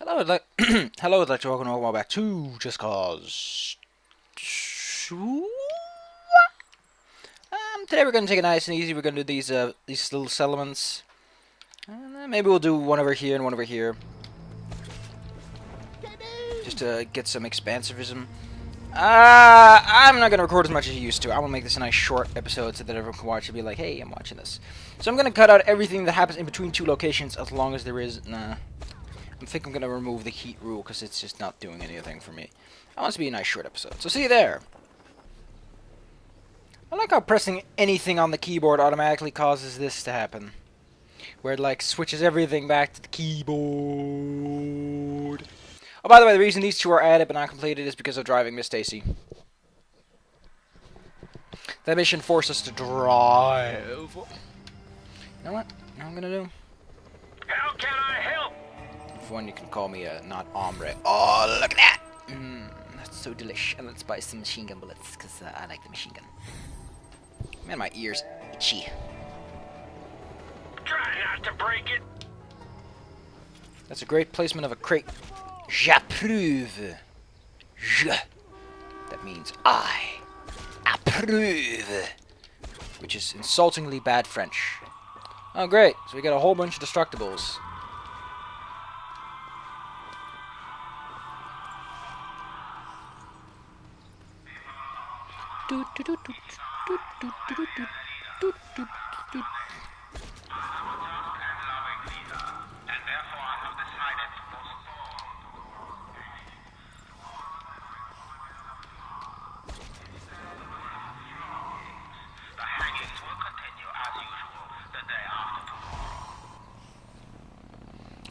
Hello, hello, I'd like to welcome back to Just Cause. Today we're gonna take it nice and easy. We're gonna do these little settlements. Maybe we'll do one over here and one over here, just to get some expansivism. I'm not gonna record as much as I used to. I'm gonna make this a nice short episode so that everyone can watch and be like, "Hey, I'm watching this." So I'm gonna cut out everything that happens in between two locations, as long as there is. I think I'm gonna remove the heat rule because it's just not doing anything for me. I want it to be a nice short episode. So see you there. I like how pressing anything on the keyboard automatically causes this to happen, where it like switches everything back to the keyboard. Oh, by the way, the reason these two are added but not completed is because of driving Miss Stacy. That mission forced us to drive. You know what? You know what I'm gonna do? How can I help? For one, you can call me a not ombre. Oh, look at that! That's so delish. And let's buy some machine gun bullets, because I like the machine gun. Man, my ears itchy. Try not to break it. That's a great placement of a crate. J'approuve. Je. That means I approve. Which is insultingly bad French. Oh, great. So we got a whole bunch of destructibles.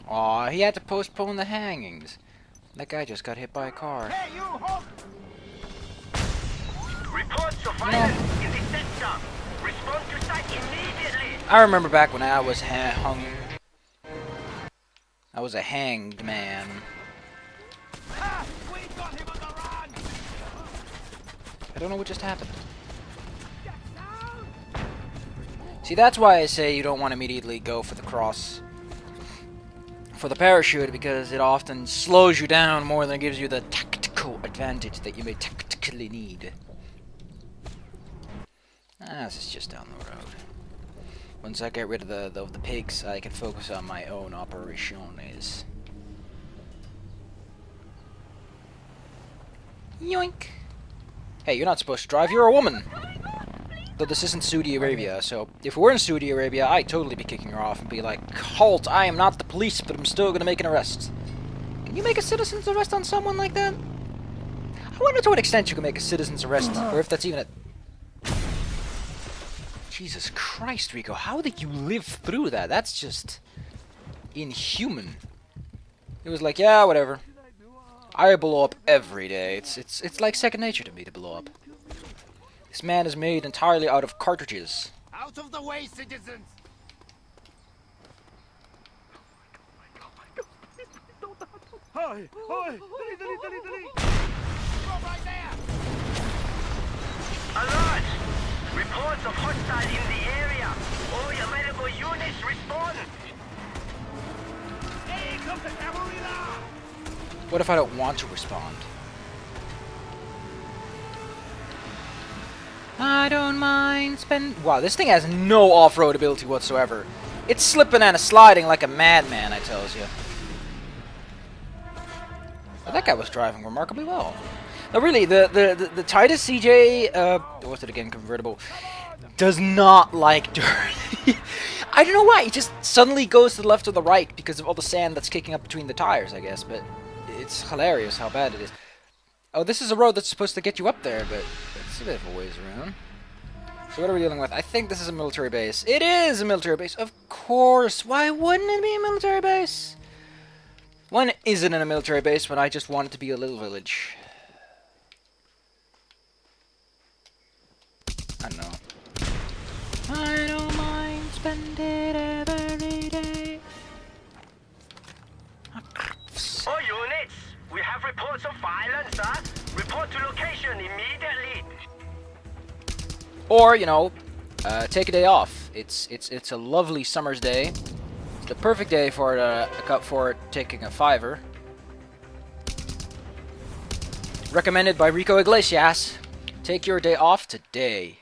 Aw, he had to postpone the hangings. That guy just got hit by a car. Hey, you halt! Reports of violence in the sector. Respond to site immediately. I remember back when I was hung. I was a hanged man. Ah, we got him on the run. I don't know what just happened. See, that's why I say you don't want to immediately go for the cross. For the parachute, because it often slows you down more than it gives you the tactical advantage that you may tactically need. This is just down the road. Once I get rid of the pigs, I can focus on my own operations. Yoink! Hey, you're not supposed to drive, you're a woman! Though this isn't Saudi Arabia, so if we were in Saudi Arabia, I'd totally be kicking her off and be like, "Halt, I am not the police, but I'm still gonna make an arrest." Can you make a citizen's arrest on someone like that? I wonder to what extent you can make a citizen's arrest, or if that's even a... Jesus Christ, Rico, how did you live through that? That's just... inhuman. It was like, yeah, whatever. I blow up every day. It's like second nature to me to blow up. This man is made entirely out of cartridges. Out of the way, citizens. Hi, hi. Go right there. Alert! Reports of hostile in the area. All available units respond. Hey, come to cavalry now. What if I don't want to respond? I don't mind spend. Wow, this thing has no off-road ability whatsoever. It's slipping and sliding like a madman, I tells you. But that guy was driving remarkably well. No, really, the Titus CJ, what's it again, convertible, does not like dirt. I don't know why, it just suddenly goes to the left or the right because of all the sand that's kicking up between the tires, I guess, but it's hilarious how bad it is. Oh, this is a road that's supposed to get you up there, but it's a bit of a ways around. So what are we dealing with? I think this is a military base. It is a military base, of course. Why wouldn't it be a military base? One isn't in a military base when I just want it to be a little village. I don't know. I don't mind spending it every day. All units, we have reports of violence, sir. Report to location immediately. Or, you know, take a day off. It's a lovely summer's day. It's the perfect day for taking a fiver. Recommended by Rico Iglesias. Take your day off today.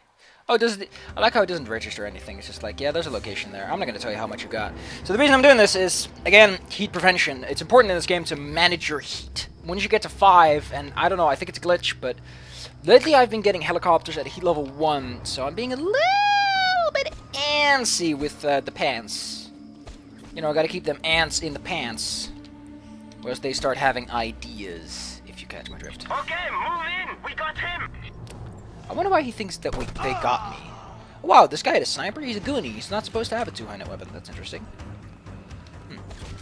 Oh, I like how it doesn't register anything. It's just like, yeah, there's a location there. I'm not going to tell you how much you got. So the reason I'm doing this is, again, heat prevention. It's important in this game to manage your heat. Once you get to 5, and I don't know, I think it's a glitch, but lately I've been getting helicopters at heat level 1, so I'm being a little bit antsy with the pants. You know, I got to keep them ants in the pants, or else they start having ideas, if you catch my drift. Okay, move in. We got him. I wonder why he thinks that they got me. Wow, this guy had a sniper? He's a goonie. He's not supposed to have a two-handed weapon. That's interesting.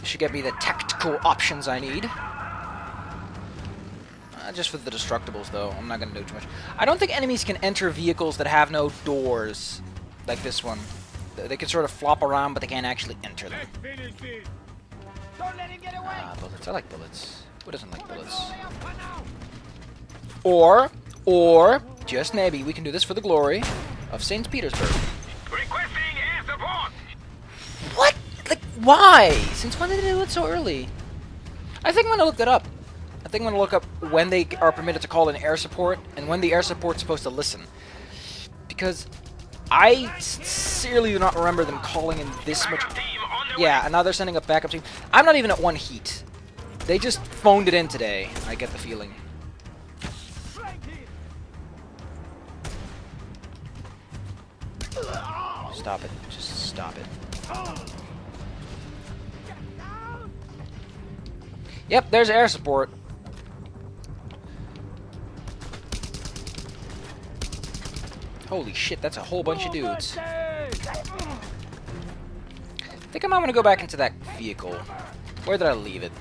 This should get me the tactical options I need. Just for the destructibles, though. I'm not going to do too much. I don't think enemies can enter vehicles that have no doors, like this one. They can sort of flop around, but they can't actually enter them. Don't let him get away. Bullets. I like bullets. Who doesn't like bullets? Or, just maybe, we can do this for the glory of St. Petersburg. Requesting air support. What? Like, why? Since when did they do it so early? I think I'm going to look that up. I think I'm going to look up when they are permitted to call in air support and when the air support's supposed to listen. Because I sincerely do not remember them calling in this much. Yeah, and now they're sending a backup team. I'm not even at 1 heat. They just phoned it in today, I get the feeling. Stop it. Just stop it. Yep, there's air support. Holy shit, that's a whole bunch of dudes. I think I'm gonna go back into that vehicle. Where did I leave it?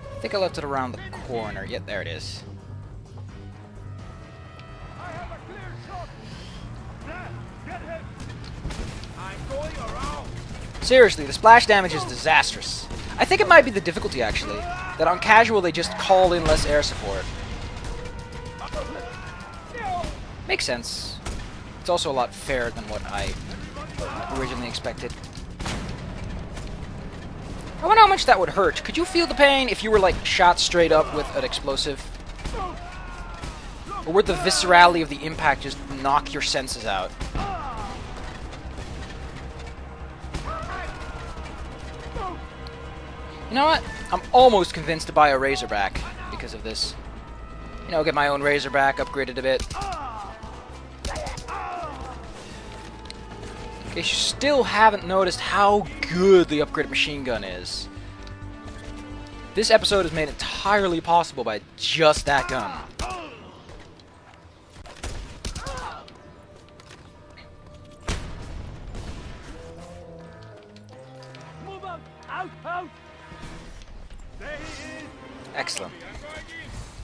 I think I left it around the corner. Yep, there it is. Seriously, the splash damage is disastrous. I think it might be the difficulty, actually. That on casual, they just call in less air support. Makes sense. It's also a lot fairer than what I originally expected. I wonder how much that would hurt. Could you feel the pain if you were, like, shot straight up with an explosive? Or would the viscerality of the impact just knock your senses out? You know what? I'm almost convinced to buy a Razorback because of this. You know, get my own Razorback, upgrade it a bit. In case you still haven't noticed how good the upgraded machine gun is. This episode is made entirely possible by just that gun. Move up. Out, out. Excellent.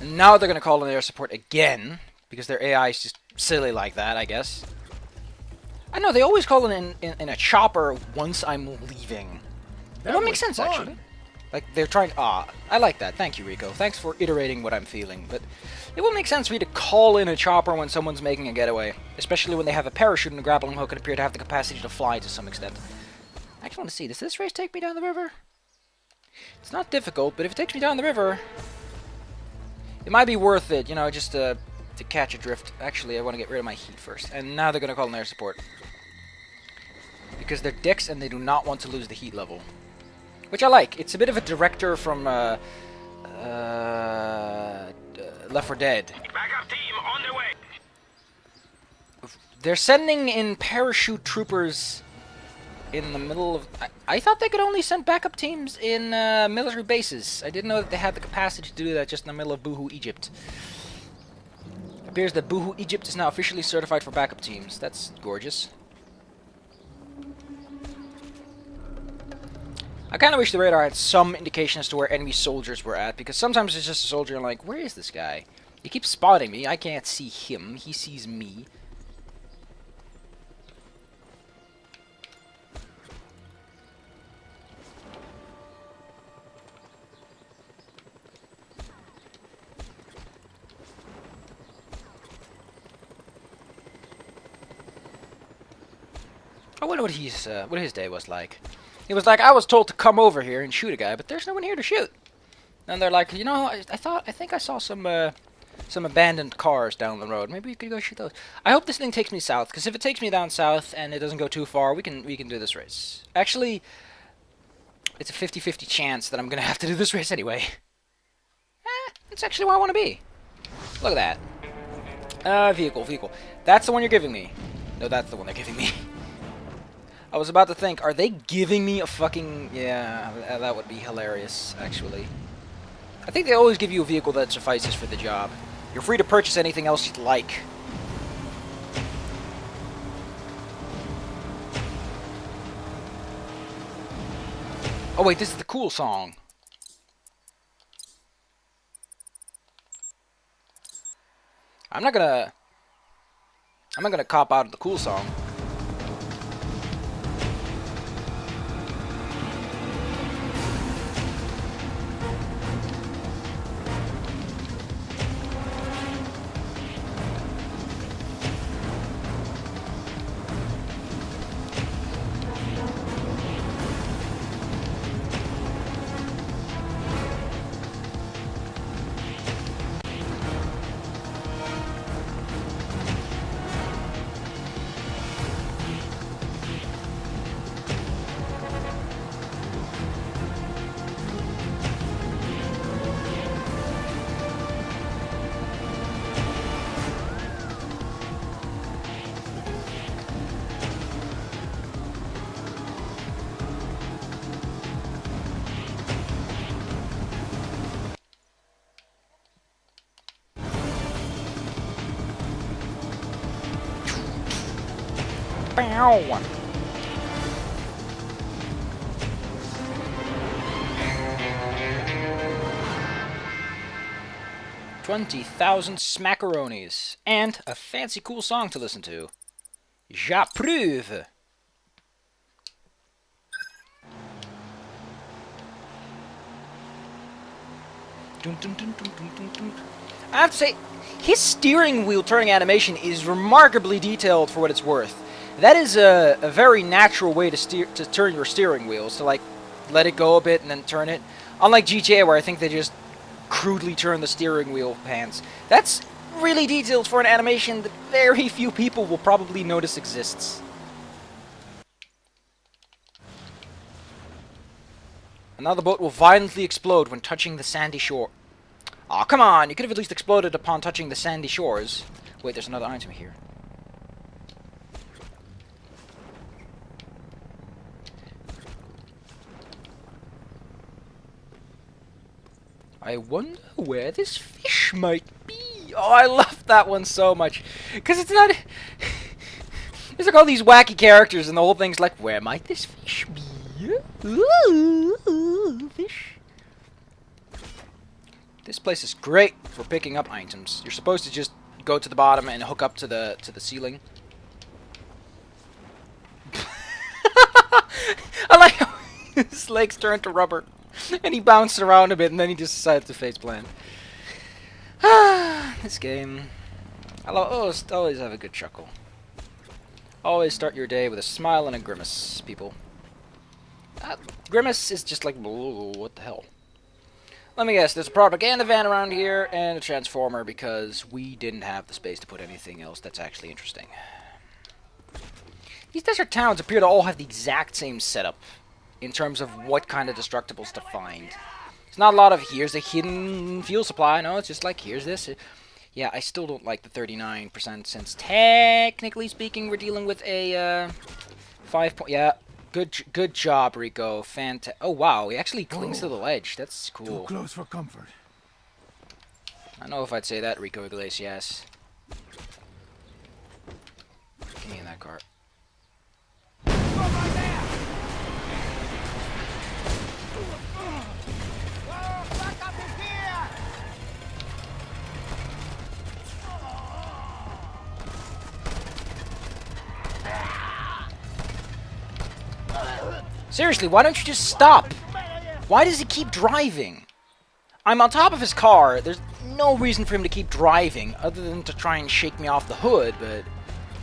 And now they're going to call in air support again, because their AI is just silly like that, I guess. I know, they always call it in a chopper once I'm leaving. That would make sense, actually. Like, they're trying... Ah, I like that. Thank you, Rico. Thanks for iterating what I'm feeling. But it will make sense for you to call in a chopper when someone's making a getaway. Especially when they have a parachute and a grappling hook and appear to have the capacity to fly to some extent. I just want to see, does this race take me down the river? It's not difficult, but if it takes me down the river, it might be worth it, you know, just to catch a drift. Actually, I want to get rid of my heat first. And now they're going to call in air support. Because they're dicks and they do not want to lose the heat level. Which I like. It's a bit of a director from Left 4 Dead. Backup team on the way. They're sending in parachute troopers in the middle of... I thought they could only send backup teams in military bases. I didn't know that they had the capacity to do that just in the middle of Boohoo, Egypt. It appears that Boohoo, Egypt is now officially certified for backup teams. That's gorgeous. I kind of wish the radar had some indication as to where enemy soldiers were at, because sometimes it's just a soldier and like, where is this guy? He keeps spotting me. I can't see him. He sees me. I wonder what his day was like. He was like, I was told to come over here and shoot a guy, but there's no one here to shoot. And they're like, you know, I think I saw some abandoned cars down the road. Maybe we could go shoot those. I hope this thing takes me south, because if it takes me down south and it doesn't go too far, we can do this race. Actually, it's a 50-50 chance that I'm gonna have to do this race anyway. That's actually where I want to be. Look at that. Vehicle. That's the one you're giving me. No, that's the one they're giving me. I was about to think, are they giving me a fucking... Yeah, that would be hilarious, actually. I think they always give you a vehicle that suffices for the job. You're free to purchase anything else you'd like. Oh wait, this is the cool song. I'm not gonna cop out of the cool song. Bow. 20,000 smackaronis and a fancy cool song to listen to. J'approuve. I have to say, his steering wheel turning animation is remarkably detailed for what it's worth. That is a very natural way to turn your steering wheels, to like let it go a bit and then turn it. Unlike GTA, where I think they just crudely turn the steering wheel hands. That's really detailed for an animation that very few people will probably notice exists. Another boat will violently explode when touching the sandy shore. Aw, come on! You could have at least exploded upon touching the sandy shores. Wait, there's another item here. I wonder where this fish might be. Oh, I love that one so much. Because it's not... There's like all these wacky characters and the whole thing's like, where might this fish be? Ooh, fish. This place is great for picking up items. You're supposed to just go to the bottom and hook up to the ceiling. I like how his legs turned to rubber. And he bounced around a bit, and then he just decided to faceplant. This game. I always have a good chuckle. Always start your day with a smile and a grimace, people. Grimace is just like, what the hell? Let me guess, there's a propaganda van around here, and a transformer, because we didn't have the space to put anything else that's actually interesting. These desert towns appear to all have the exact same setup in terms of what kind of destructibles to find. It's not a lot of, here's a hidden fuel supply. No, it's just like, here's this. Yeah, I still don't like the 39%, since technically speaking, we're dealing with a 5 point... Yeah, good job, Rico. Oh, wow, he actually clings to the ledge. That's cool. Too close for comfort. I don't know if I'd say that, Rico Iglesias. Get me in that car. Seriously, why don't you just stop? Why does he keep driving? I'm on top of his car. There's no reason for him to keep driving, other than to try and shake me off the hood, but...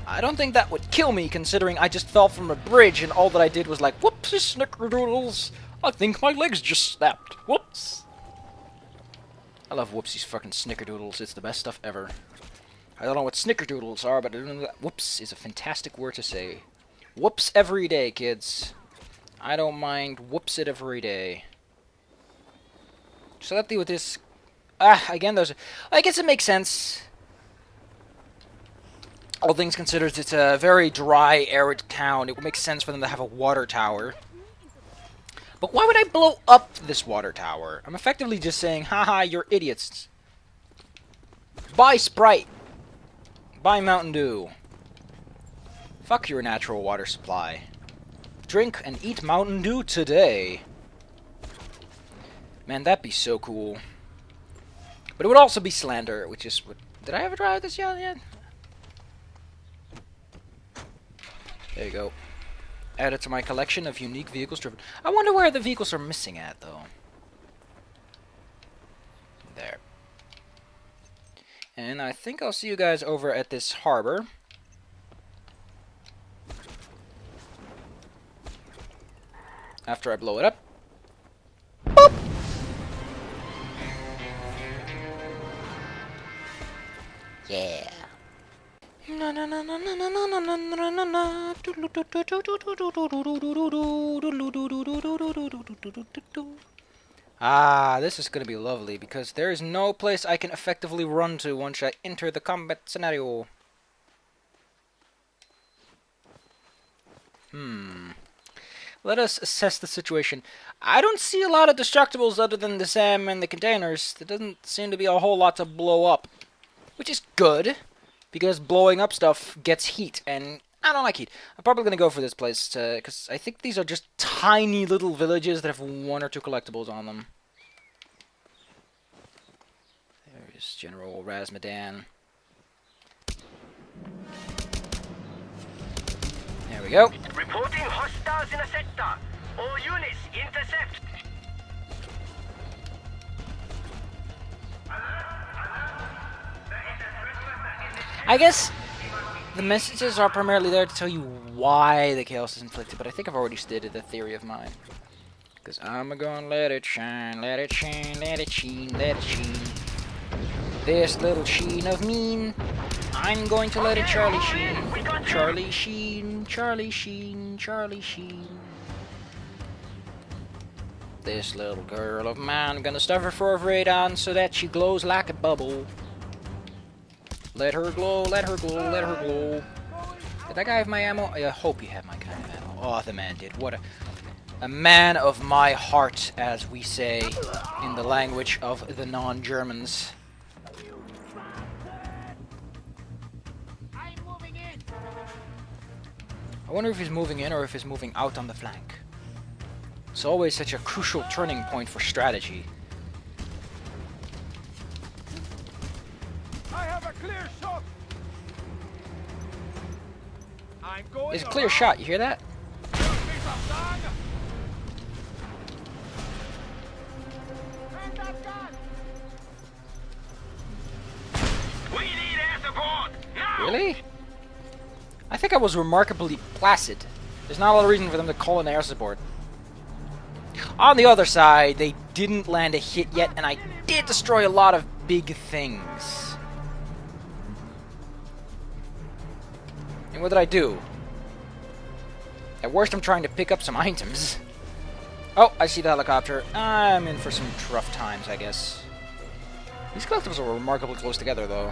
I don't think that would kill me, considering I just fell from a bridge and all that I did was like, whoopsie snickerdoodles. I think my legs just snapped. Whoops. I love whoopsies fucking snickerdoodles. It's the best stuff ever. I don't know what snickerdoodles are, but I know that whoops is a fantastic word to say. Whoops every day, kids. I don't mind whoops it every day. So let's deal with this. Again, I guess it makes sense. All things considered, it's a very dry, arid town. It would make sense for them to have a water tower. But why would I blow up this water tower? I'm effectively just saying, haha, you're idiots. Buy Sprite. Buy Mountain Dew. Fuck your natural water supply. Drink and eat Mountain Dew today. Man, that'd be so cool. But it would also be slander, which is what... Did I ever drive this yet? There you go. Add it to my collection of unique vehicles driven. I wonder where the vehicles are missing at, though. There. And I think I'll see you guys over at this harbor. After I blow it up. Boop! Yeah. Ah, this is going to be lovely, because there is no place I can effectively run to once I enter the combat scenario. Let us assess the situation. I don't see a lot of destructibles other than the SAM and the containers. There doesn't seem to be a whole lot to blow up, which is good. Because blowing up stuff gets heat, and I don't like heat. I'm probably going to go for this place, because I think these are just tiny little villages that have 1 or 2 collectibles on them. There's General Razmadan. There we go. Reporting hostiles in the sector. All units, intercept. I guess the messages are primarily there to tell you why the chaos is inflicted, but I think I've already stated a theory of mine. Because I'm gonna let it shine, let it shine, let it sheen, let it sheen. This little sheen of mean, I'm going to let it Charlie sheen. Charlie sheen, Charlie sheen, Charlie sheen. This little girl of mine, gonna stuff her forehead on so that she glows like a bubble. Let her glow, let her glow, let her glow. Did that guy have my ammo? I hope he had my kind of ammo. Oh, the man did. What a man of my heart, as we say in the language of the non-Germans. I wonder if he's moving in or if he's moving out on the flank. It's always such a crucial turning point for strategy. Clear shot. It's a clear shot, you hear that? We need air support now. Really? I think I was remarkably placid. There's not a lot of reason for them to call in air support. On the other side, they didn't land a hit yet, and I did destroy a lot of big things. And what did I do? At worst, I'm trying to pick up some items. Oh, I see the helicopter. I'm in for some rough times, I guess. These collectibles are remarkably close together, though.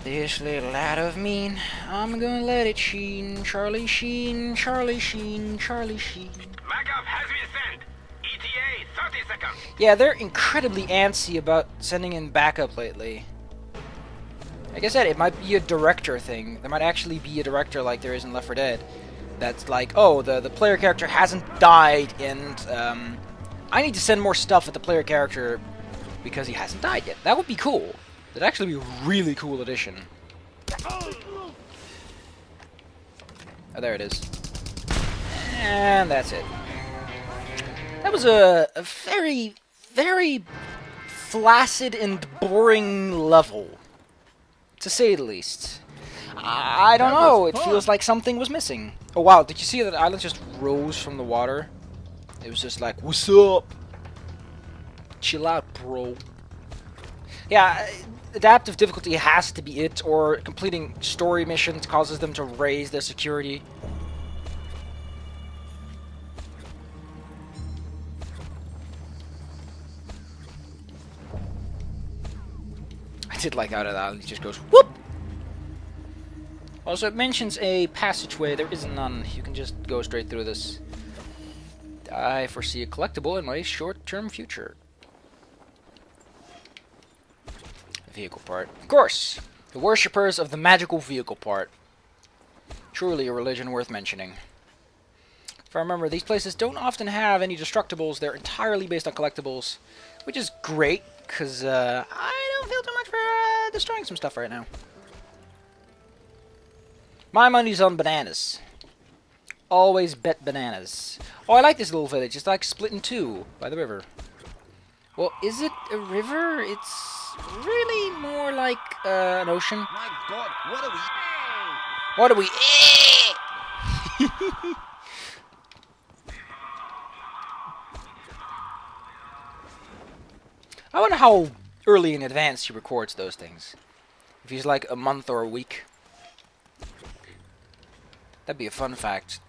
This little lad of mean, I'm gonna let it sheen. Charlie sheen, Charlie sheen, Charlie sheen. Backup has been sent. ETA 30 seconds. Yeah, they're incredibly antsy about sending in backup lately. Like I said, it might be a director thing. There might actually be a director like there is in Left 4 Dead. That's like, oh, the player character hasn't died, and I need to send more stuff at the player character because he hasn't died yet. That would be cool. That'd actually be a really cool addition. Oh, there it is. And that's it. That was a very, very flaccid and boring level, to say the least. I don't know, it feels like something was missing. Oh wow, did you see that island just rose from the water? It was just like, what's up? Chill out, bro. Yeah, adaptive difficulty has to be it, or completing story missions causes them to raise their security. I did like how that island just goes, whoop! Also, it mentions a passageway. There is none. You can just go straight through this. I foresee a collectible in my short-term future. Vehicle part. Of course! The worshippers of the magical vehicle part. Truly a religion worth mentioning. If I remember, these places don't often have any destructibles. They're entirely based on collectibles. Which is great, because I don't feel too much for destroying some stuff right now. My money's on bananas. Always bet bananas. Oh, I like this little village. It's like split in two by the river. Well, is it a river? It's really more like an ocean. My God, what are we? What are we? I wonder how early in advance he records those things. If he's like a month or a week. That'd be a fun fact.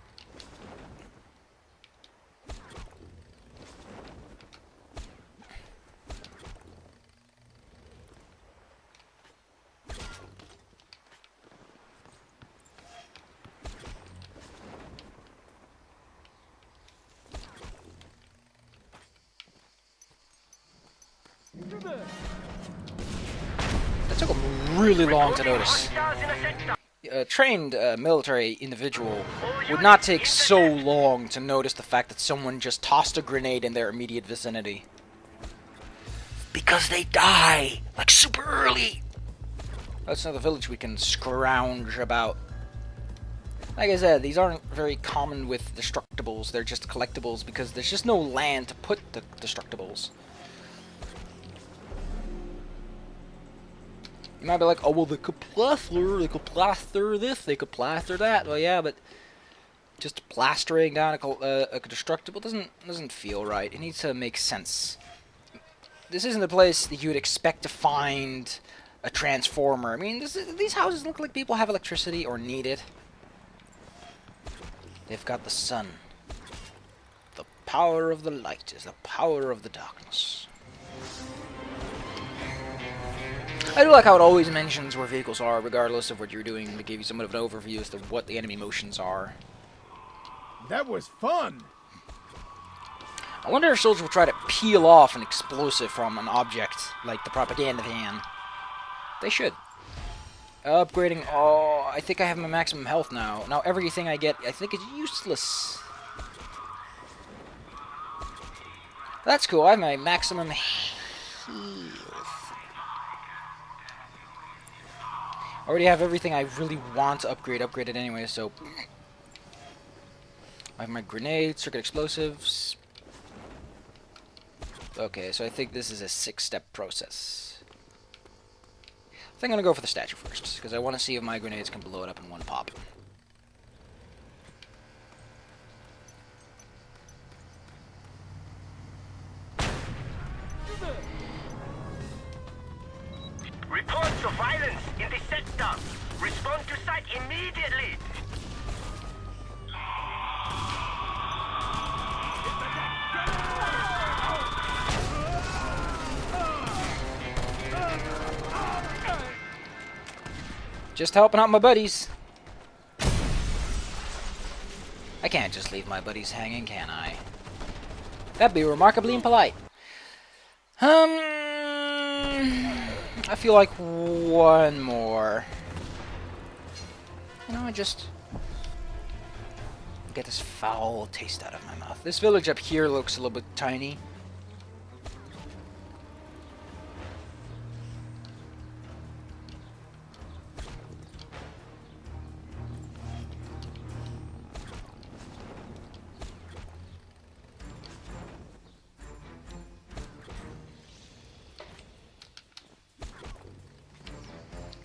That took him really long to notice. A trained military individual would not take so long to notice the fact that someone just tossed a grenade in their immediate vicinity. Because they die, like super early. That's another village we can scrounge about. Like I said, these aren't very common with destructibles, they're just collectibles because there's just no land to put the destructibles. You might be like, oh well, they could plaster this, they could plaster that. Well, yeah, but just plastering down a destructible doesn't feel right. It needs to make sense. This isn't the place that you would expect to find a transformer. I mean, these houses look like people have electricity or need it. They've got the sun. The power of the light is the power of the darkness. I do like how it always mentions where vehicles are, regardless of what you're doing, to give you somewhat of an overview as to what the enemy motions are. That was fun. I wonder if soldiers will try to peel off an explosive from an object, like the propaganda van. They should. Upgrading, oh, I think I have my maximum health now. Now everything I get, I think, is useless. That's cool, I have my maximum health. I already have everything I really want to upgrade upgraded anyway, so... I have my grenades, circuit explosives... Okay, so I think this is a 6-step process. I think I'm gonna go for the statue first, because I want to see if my grenades can blow it up in one pop. Reports of violence in the sector. Respond to site immediately. Just helping out my buddies. I can't just leave my buddies hanging, can I? That'd be remarkably impolite. I feel like one more. You know, I just get this foul taste out of my mouth. This village up here looks a little bit tiny.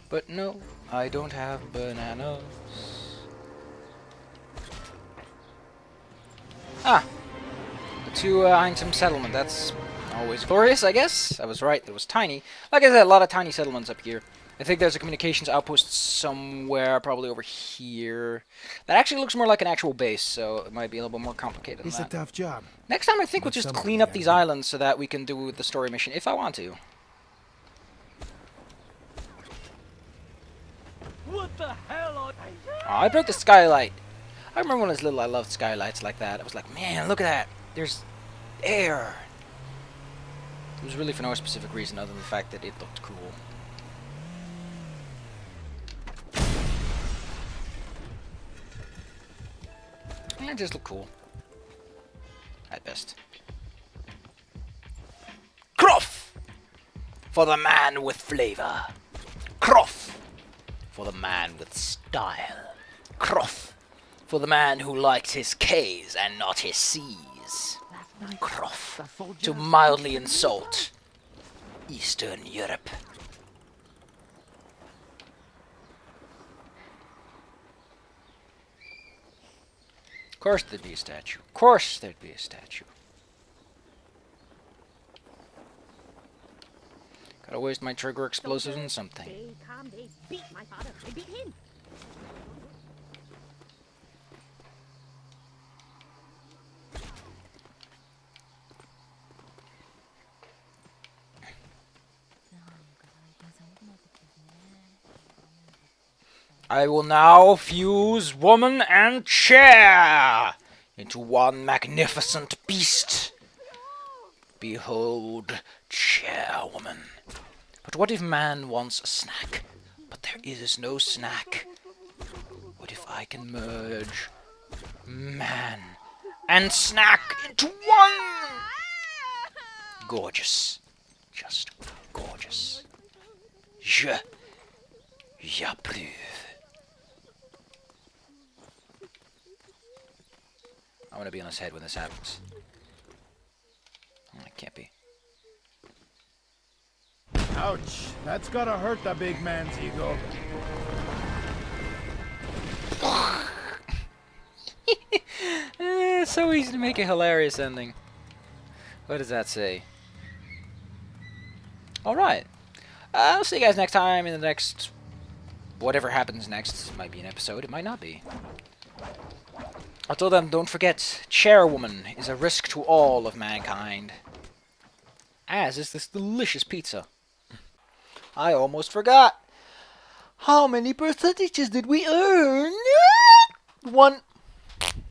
But no, I don't have bananas. Ah! The two item settlement, that's always glorious, I guess. I was right, it was tiny. Like I said, a lot of tiny settlements up here. I think there's a communications outpost somewhere, probably over here. That actually looks more like an actual base, so it might be a little bit more complicated than It's a that. tough job. Next time I think we'll But just somebody clean up had these to. islands so that we can do the story mission, if I want to. What the hell are... Oh, I broke the skylight. I remember when I was little, I loved skylights like that. I was like, man, look at that. There's air. It was really for no specific reason other than the fact that it looked cool. It just looked cool. At best. Croff! For the man with flavor. Croff! For the man with style. Croff! For the man who likes his K's and not his C's. Croff! To mildly insult Eastern Europe. Of course there'd be a statue. Of course there'd be a statue. Gotta waste my trigger explosives on something. They come, they beat my father, I beat him. I will now fuse woman and chair into one magnificent beast. Behold, chairwoman. But what if man wants a snack? But there is no snack. What if I can merge man and snack into one? Gorgeous. Just gorgeous. J'approve. I want to be on his head when this happens. Oh, it can't be. Ouch. That's gotta hurt the big man's ego. It's so easy to make a hilarious ending. What does that say? Alright. I'll see you guys next time in the next... whatever happens next. It might be an episode, it might not be. Until then, don't forget, Chairwoman is a risk to all of mankind. As is this delicious pizza. I almost forgot. How many percentages did we earn? 1